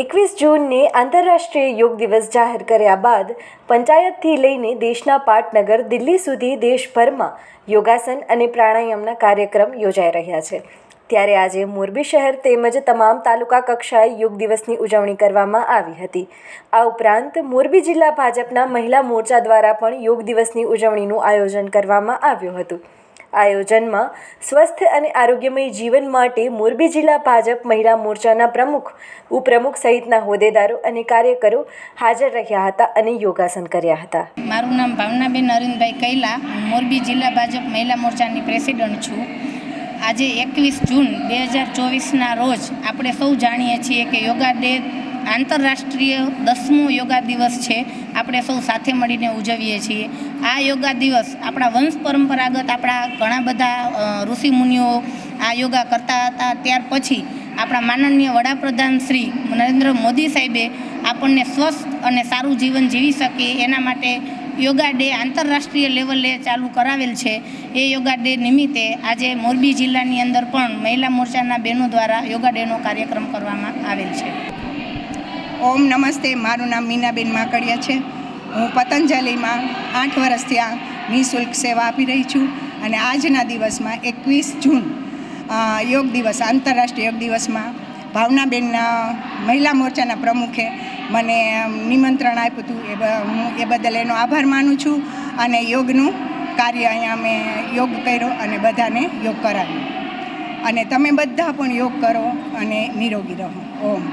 21 જૂનને આંતરરાષ્ટ્રીય યોગ દિવસ જાહેર કર્યા બાદ પંચાયતથી લઈને દેશના પાટનગર દિલ્હી સુધી દેશભરમાં યોગાસન અને પ્રાણાયામના કાર્યક્રમ યોજાઈ રહ્યા છે. ત્યારે આજે મોરબી શહેર તેમજ તમામ તાલુકા કક્ષાએ યોગ દિવસની ઉજવણી કરવામાં આવી હતી. આ ઉપરાંત મોરબી જિલ્લા ભાજપના મહિલા મોરચા દ્વારા પણ યોગ દિવસની ઉજવણીનું આયોજન કરવામાં આવ્યું હતું. આયોજનમાં સ્વસ્થ અને આરોગ્યમય જીવન માટે મોરબી જિલ્લા ભાજપ મહિલા મોરચાના પ્રમુખ, ઉપપ્રમુખ સહિતના હોદ્દેદારો અને કાર્યકરો હાજર રહ્યા હતા અને યોગાસન કર્યા હતા. મારું નામ ભાવનાબેન અરવિંદભાઈ કૈલા, મોરબી જિલ્લા ભાજપ મહિલા મોરચાની પ્રેસિડન્ટ છું. આજે 21 જૂન 2024ના રોજ આપણે સૌ જાણીએ છીએ કે યોગા ડે આંતરરાષ્ટ્રીય 10મો યોગા દિવસ છે. આપણે સૌ સાથે મળીને ઉજવીએ છીએ. આ યોગા દિવસ આપણા વંશ પરંપરાગત આપણા ઘણા બધા ઋષિમુનિઓ આ યોગા કરતા હતા. ત્યાર પછી આપણા માનનીય વડાપ્રધાન શ્રી નરેન્દ્ર મોદી સાહેબે આપણને સ્વસ્થ અને સારું જીવન જીવી શકીએ એના માટે યોગા ડે આંતરરાષ્ટ્રીય લેવલે ચાલુ કરાવેલ છે. એ યોગા ડે નિમિત્તે આજે મોરબી જિલ્લાની અંદર પણ મહિલા મોરચાના બહેનો દ્વારા યોગા ડેનો કાર્યક્રમ કરવામાં આવેલ છે. ઓમ નમસ્તે. મારું નામ મીનાબેન માકડિયા છે. હું પતંજલિમાં 8 વર્ષથી આ નિઃશુલ્ક સેવા આપી રહી છું અને આજના દિવસમાં 21 જૂન યોગ દિવસ આંતરરાષ્ટ્રીય યોગ દિવસમાં ભાવનાબેનના મહિલા મોરચાના પ્રમુખે મને નિમંત્રણ આપ્યું હતું. હું એ બદલ એનો આભાર માનું છું અને યોગનું કાર્ય અહીંયા અમે યોગ કર્યો અને બધાને યોગ કરાવ્યો. અને તમે બધા પણ યોગ કરો અને નિરોગી રહો. ઓમ.